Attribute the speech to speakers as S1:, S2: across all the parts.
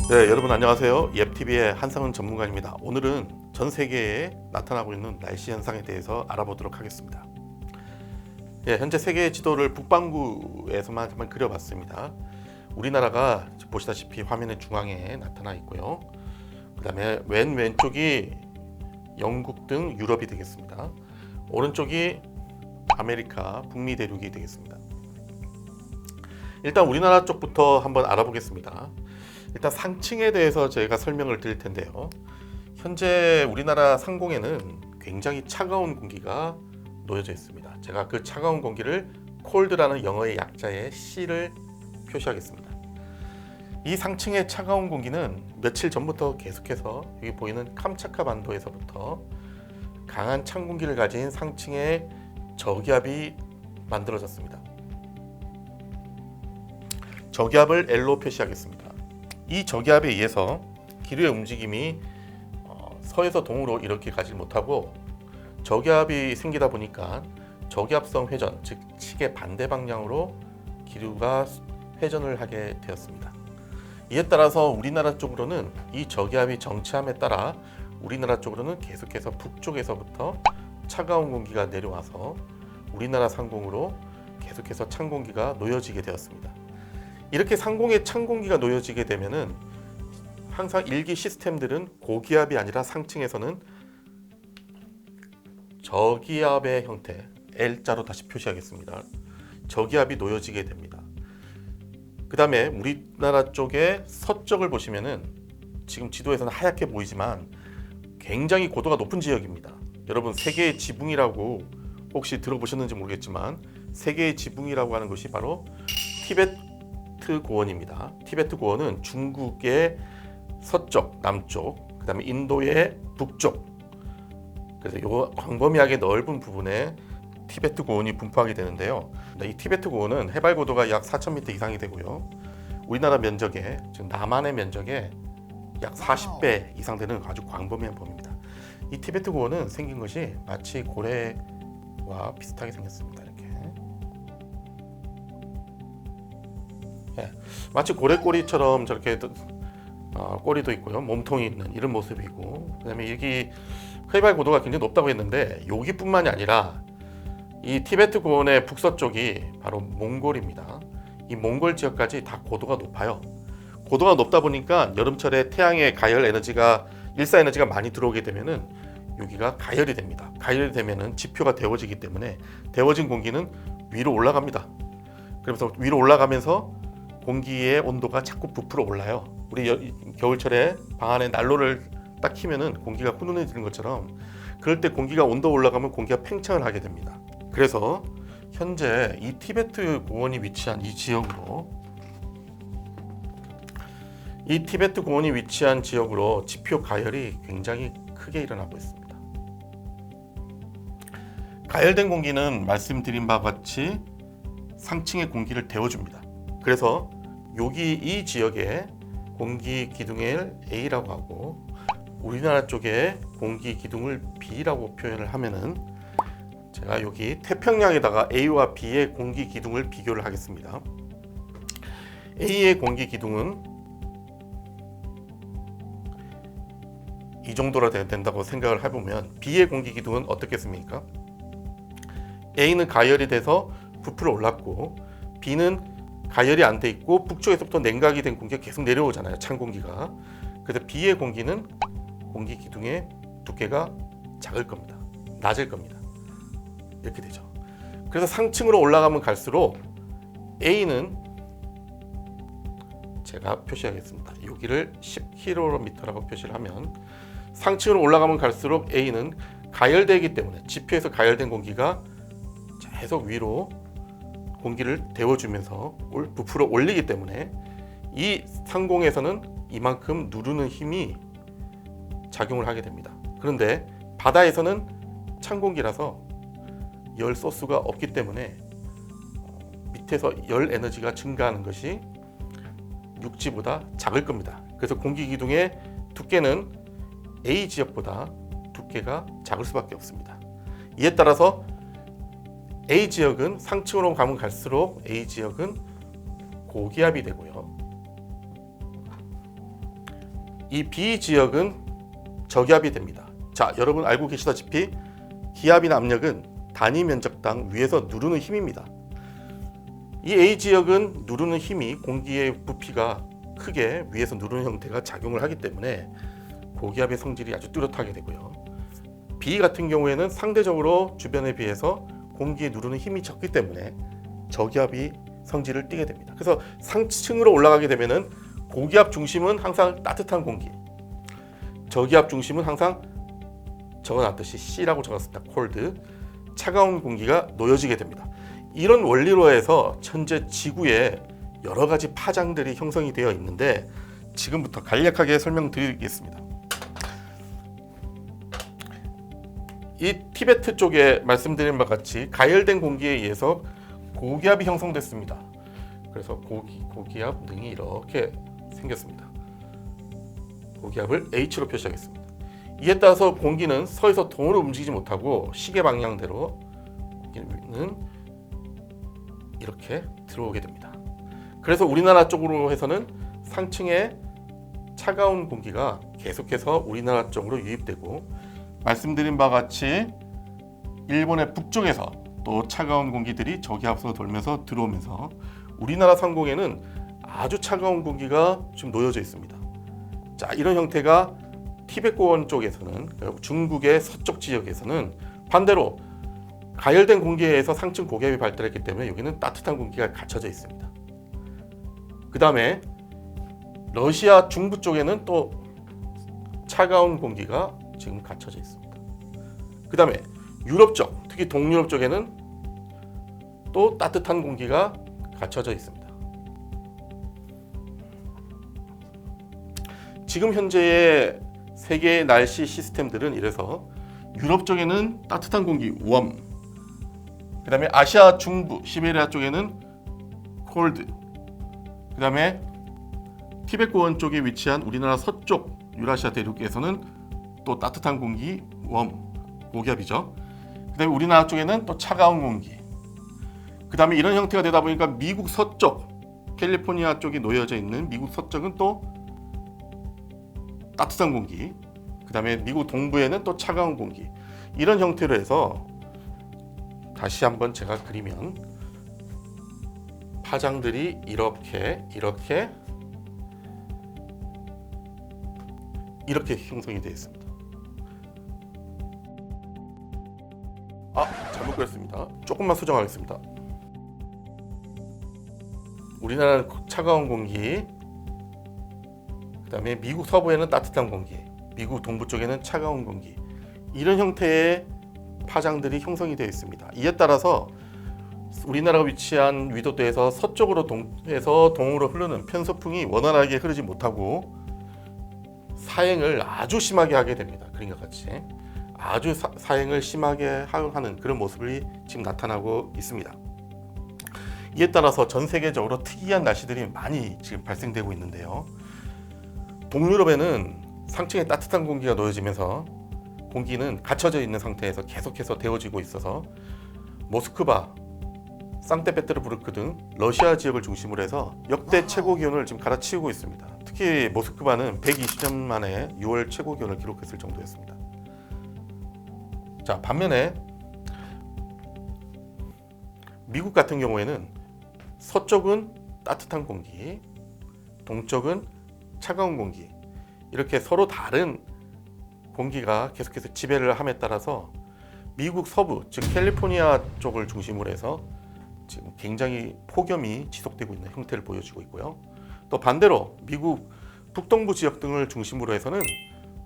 S1: 네, 여러분 안녕하세요. 옙TV의 한상훈 전문가입니다. 오늘은 전 세계에 나타나고 있는 날씨 현상에 대해서 알아보도록 하겠습니다. 네, 현재 세계의 지도를 북반구에서만 한번 그려봤습니다. 우리나라가 보시다시피 화면의 중앙에 나타나 있고요. 그 다음에 왼쪽이 영국 등 유럽이 되겠습니다. 오른쪽이 아메리카, 북미 대륙이 되겠습니다. 일단 우리나라 쪽부터 한번 알아보겠습니다. 일단 상층에 대해서 저희가 설명을 드릴 텐데요. 현재 우리나라 상공에는 굉장히 차가운 공기가 놓여져 있습니다. 제가 그 차가운 공기를 콜드라는 영어의 약자의 C를 표시하겠습니다. 이 상층의 차가운 공기는 며칠 전부터 계속해서 여기 보이는 캄차카 반도에서부터 강한 찬 공기를 가진 상층의 저기압이 만들어졌습니다. 저기압을 L로 표시하겠습니다. 이 저기압에 의해서 기류의 움직임이 서에서 동으로 이렇게 가지 못하고 저기압이 생기다 보니까 저기압성 회전, 즉 시계 반대 방향으로 기류가 회전을 하게 되었습니다. 이에 따라서 우리나라 쪽으로는 이 저기압이 정체함에 따라 우리나라 쪽으로는 계속해서 북쪽에서부터 차가운 공기가 내려와서 우리나라 상공으로 계속해서 찬 공기가 놓여지게 되었습니다. 이렇게 상공에 찬 공기가 놓여지게 되면은 항상 일기 시스템들은 고기압이 아니라 상층에서는 저기압의 형태, L자로 다시 표시하겠습니다. 저기압이 놓여지게 됩니다. 그 다음에 우리나라 쪽의 서쪽을 보시면은 지금 지도에서는 하얗게 보이지만 굉장히 고도가 높은 지역입니다. 여러분 세계의 지붕이라고 혹시 들어보셨는지 모르겠지만 세계의 지붕이라고 하는 것이 바로 티베트 고원입니다. 티베트 고원은 중국의 서쪽, 남쪽, 그 다음에 인도의 북쪽. 그래서 이 광범위하게 넓은 부분에 티베트 고원이 분포하게 되는데요. 이 티베트 고원은 해발 고도가 약 4,000m 이상이 되고요. 우리나라 면적의, 즉 남한의 면적의 약 40배 이상 되는 아주 광범위한 범위입니다. 이 티베트 고원은 생긴 것이 마치 고래와 비슷하게 생겼습니다. 이렇게. 예, 마치 고래 꼬리처럼 저렇게 꼬리도 있고요, 몸통이 있는 이런 모습이고, 그다음에 여기 해발 고도가 굉장히 높다고 했는데 여기뿐만이 아니라 이 티베트 고원의 북서쪽이 바로 몽골입니다. 이 몽골 지역까지 다 고도가 높아요. 고도가 높다 보니까 여름철에 태양의 가열 에너지가 일사 에너지가 많이 들어오게 되면은 여기가 가열이 됩니다. 가열이 되면은 지표가 데워지기 때문에 데워진 공기는 위로 올라갑니다. 그러면서 위로 올라가면서 공기의 온도가 자꾸 부풀어 올라요. 우리 겨울철에 방 안에 난로를 딱 켜면은 공기가 훈훈해지는 것처럼 그럴 때 공기가 온도 올라가면 공기가 팽창을 하게 됩니다. 그래서 현재 이 티베트 고원이 위치한 이 지역으로 지표 가열이 굉장히 크게 일어나고 있습니다. 가열된 공기는 말씀드린 바와 같이 상층의 공기를 데워줍니다. 그래서 여기 이 지역에 공기 기둥을 A라고 하고 우리나라 쪽에 공기 기둥을 B라고 표현을 하면은 제가 여기 태평양에다가 A와 B의 공기 기둥을 비교를 하겠습니다. A의 공기 기둥은 이 정도라 된다고 생각을 해보면 B의 공기 기둥은 어떻겠습니까? A는 가열이 돼서 부풀어 올랐고 B는 가열이 안 돼 있고 북쪽에서부터 냉각이 된 공기가 계속 내려오잖아요. 찬 공기가. 그래서 B의 공기는 공기 기둥의 두께가 작을 겁니다. 낮을 겁니다. 이렇게 되죠. 그래서 상층으로 올라가면 갈수록 A는 제가 표시하겠습니다. 여기를 10km라고 표시를 하면 상층으로 올라가면 갈수록 A는 가열되기 때문에 지표에서 가열된 공기가 계속 위로 공기를 데워주면서 부풀어 올리기 때문에 이 상공에서는 이만큼 누르는 힘이 작용을 하게 됩니다. 그런데 바다에서는 찬 공기라서 열 소스가 없기 때문에 밑에서 열 에너지가 증가하는 것이 육지보다 작을 겁니다. 그래서 공기 기둥의 두께는 A 지역보다 두께가 작을 수밖에 없습니다. 이에 따라서 A 지역은 상층으로 가면 갈수록 A 지역은 고기압이 되고요. 이 B 지역은 저기압이 됩니다. 자, 여러분 알고 계시다시피 기압이나 압력은 단위 면적당 위에서 누르는 힘입니다. 이 A 지역은 누르는 힘이 공기의 부피가 크게 위에서 누르는 형태가 작용을 하기 때문에 고기압의 성질이 아주 뚜렷하게 되고요. B 같은 경우에는 상대적으로 주변에 비해서 공기에 누르는 힘이 적기 때문에 저기압이 성질을 띠게 됩니다. 그래서 상층으로 올라가게 되면은 고기압 중심은 항상 따뜻한 공기, 저기압 중심은 항상 적어놨듯이 C라고 적었습니다. 콜드, 차가운 공기가 놓여지게 됩니다. 이런 원리로 해서 현재 지구에 여러 가지 파장들이 형성이 되어 있는데 지금부터 간략하게 설명드리겠습니다. 이 티베트 쪽에 말씀드린 바와 같이 가열된 공기에 의해서 고기압이 형성됐습니다. 그래서 고기압 능이 이렇게 생겼습니다. 고기압을 H로 표시하겠습니다. 이에 따라서 공기는 서에서 동으로 움직이지 못하고 시계 방향대로 공기는 이렇게 들어오게 됩니다. 그래서 우리나라 쪽으로 해서는 상층에 차가운 공기가 계속해서 우리나라 쪽으로 유입되고, 말씀드린 바와 같이 일본의 북쪽에서 또 차가운 공기들이 저기압으로 돌면서 들어오면서 우리나라 상공에는 아주 차가운 공기가 지금 놓여져 있습니다. 자, 이런 형태가 티베트 고원 쪽에서는, 중국의 서쪽 지역에서는 반대로 가열된 공기에 의해서 상층 고기압이 발달했기 때문에 여기는 따뜻한 공기가 갇혀져 있습니다. 그 다음에 러시아 중부 쪽에는 또 차가운 공기가 지금 갇혀져 있습니다. 그 다음에 유럽 쪽, 특히 동유럽 쪽에는 또 따뜻한 공기가 갇혀져 있습니다. 지금 현재의 세계의 날씨 시스템들은 이래서 유럽 쪽에는 따뜻한 공기, 웜, 그 다음에 아시아 중부, 시베리아 쪽에는 콜드, 그 다음에 티베트 고원 쪽에 위치한 우리나라 서쪽 유라시아 대륙에서는 또 따뜻한 공기, 웜, 고기압이죠. 그 다음에 우리나라 쪽에는 또 차가운 공기. 그 다음에 이런 형태가 되다 보니까 미국 서쪽, 캘리포니아 쪽이 놓여져 있는 미국 서쪽은 또 따뜻한 공기, 그 다음에 미국 동부에는 또 차가운 공기. 이런 형태로 해서 다시 한번 제가 그리면 파장들이 이렇게 형성이 되어 있습니다. 잘못 그렸습니다. 조금만 수정하겠습니다. 우리나라는 차가운 공기, 그 다음에 미국 서부에는 따뜻한 공기, 미국 동부 쪽에는 차가운 공기, 이런 형태의 파장들이 형성이 되어 있습니다. 이에 따라서 우리나라가 위치한 위도도에서 서쪽으로 해서 동으로 흐르는 편서풍이 원활하게 흐르지 못하고 사행을 아주 심하게 하게 됩니다. 그림과 같이 아주 사행을 심하게 하는 그런 모습이 지금 나타나고 있습니다. 이에 따라서 전 세계적으로 특이한 날씨들이 많이 지금 발생되고 있는데요. 동유럽에는 상층에 따뜻한 공기가 놓여지면서 공기는 갇혀져 있는 상태에서 계속해서 데워지고 있어서 모스크바, 상트페테르부르크 등 러시아 지역을 중심으로 해서 역대 최고 기온을 지금 갈아치우고 있습니다. 특히 모스크바는 120년 만에 6월 최고 기온을 기록했을 정도였습니다. 자, 반면에 미국 같은 경우에는 서쪽은 따뜻한 공기, 동쪽은 차가운 공기, 이렇게 서로 다른 공기가 계속해서 지배를 함에 따라서 미국 서부, 즉 캘리포니아 쪽을 중심으로 해서 지금 굉장히 폭염이 지속되고 있는 형태를 보여주고 있고요. 또 반대로 미국 북동부 지역 등을 중심으로 해서는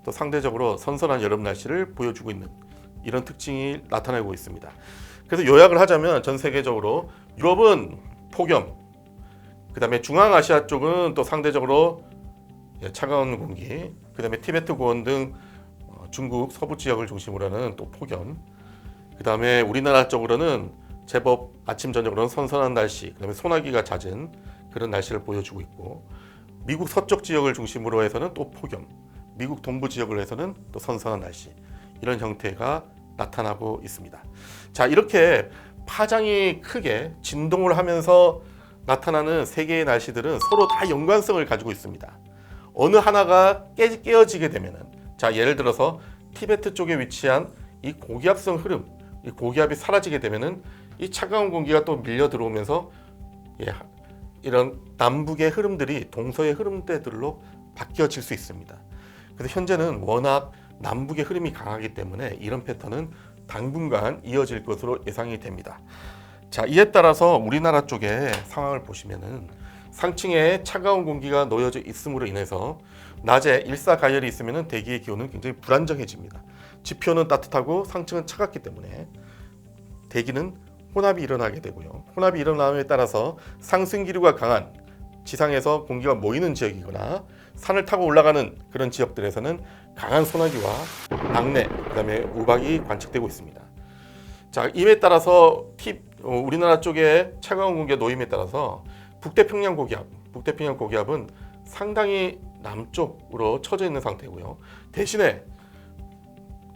S1: 또 상대적으로 선선한 여름 날씨를 보여주고 있는 이런 특징이 나타나고 있습니다. 그래서 요약을 하자면 전 세계적으로 유럽은 폭염, 그 다음에 중앙아시아 쪽은 또 상대적으로 차가운 공기, 그 다음에 티베트 고원 등 중국 서부 지역을 중심으로 하는 또 폭염, 그 다음에 우리나라 쪽으로는 제법 아침 저녁으로는 선선한 날씨, 그 다음에 소나기가 잦은 그런 날씨를 보여주고 있고, 미국 서쪽 지역을 중심으로 해서는 또 폭염, 미국 동부 지역을 해서는 또 선선한 날씨, 이런 형태가 나타나고 있습니다. 자, 이렇게 파장이 크게 진동을 하면서 나타나는 세계의 날씨들은 서로 다 연관성을 가지고 있습니다. 어느 하나가 깨어지게 되면은, 자 예를 들어서 티베트 쪽에 위치한 이 고기압성 흐름, 이 고기압이 사라지게 되면은 이 차가운 공기가 또 밀려 들어오면서 이런 남북의 흐름들이 동서의 흐름대들로 바뀌어질 수 있습니다. 그래서 현재는 워낙 남북의 흐름이 강하기 때문에 이런 패턴은 당분간 이어질 것으로 예상이 됩니다. 자, 이에 따라서 우리나라 쪽의 상황을 보시면은 상층에 차가운 공기가 놓여져 있음으로 인해서 낮에 일사가열이 있으면은 대기의 기온은 굉장히 불안정해집니다. 지표는 따뜻하고 상층은 차갑기 때문에 대기는 혼합이 일어나게 되고요. 혼합이 일어남에 따라서 상승 기류가 강한 지상에서 공기가 모이는 지역이거나 산을 타고 올라가는 그런 지역들에서는 강한 소나기와 낙뢰, 그다음에 우박이 관측되고 있습니다. 자, 이에 따라서 우리나라 쪽에 차가운 공기가 놓임에 따라서 북태평양 고기압은 상당히 남쪽으로 처져 있는 상태고요. 대신에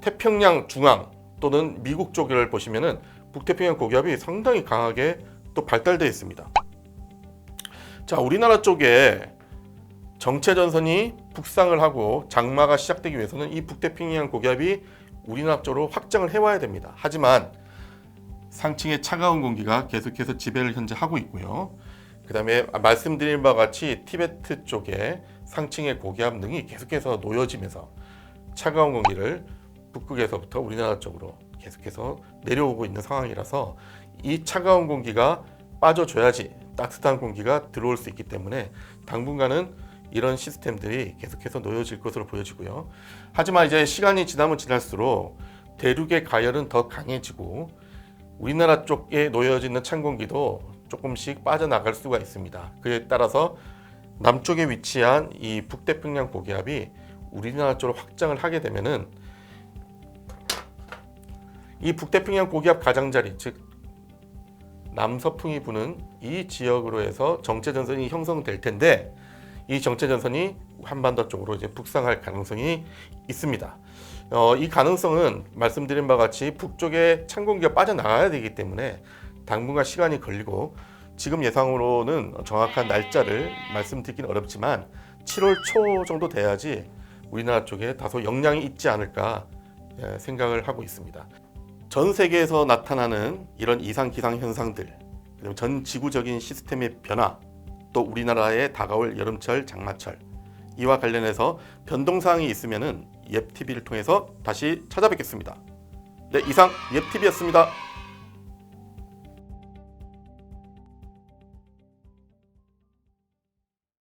S1: 태평양 중앙 또는 미국 쪽을 보시면은 북태평양 고기압이 상당히 강하게 또 발달되어 있습니다. 자, 우리나라 쪽에 정체전선이 북상을 하고 장마가 시작되기 위해서는 이 북태평양 고기압이 우리나라 쪽으로 확장을 해와야 됩니다. 하지만 상층의 차가운 공기가 계속해서 지배를 현재 하고 있고요. 그 다음에 말씀드린 바와 같이 티베트 쪽에 상층의 고기압 등이 계속해서 놓여지면서 차가운 공기를 북극에서부터 우리나라 쪽으로 계속해서 내려오고 있는 상황이라서 이 차가운 공기가 빠져줘야지 따뜻한 공기가 들어올 수 있기 때문에 당분간은 이런 시스템들이 계속해서 놓여질 것으로 보여지고요. 하지만 이제 시간이 지나면 지날수록 대륙의 가열은 더 강해지고 우리나라 쪽에 놓여져 있는 찬 공기도 조금씩 빠져나갈 수가 있습니다. 그에 따라서 남쪽에 위치한 이 북태평양 고기압이 우리나라 쪽으로 확장을 하게 되면은 이 북태평양 고기압 가장자리, 즉 남서풍이 부는 이 지역으로 해서 정체전선이 형성될 텐데 이 정체전선이 한반도 쪽으로 이제 북상할 가능성이 있습니다. 이 가능성은 말씀드린 바와 같이 북쪽에 찬 공기가 빠져나가야 되기 때문에 당분간 시간이 걸리고 지금 예상으로는 정확한 날짜를 말씀드리긴 어렵지만 7월 초 정도 돼야지 우리나라 쪽에 다소 영향이 있지 않을까 생각을 하고 있습니다. 전 세계에서 나타나는 이런 이상 기상 현상들, 그리고 전 지구적인 시스템의 변화, 또 우리나라에 다가올 여름철, 장마철 이와 관련해서 변동사항이 있으면은 옙TV를 통해서 다시 찾아뵙겠습니다. 네, 이상 옙TV였습니다.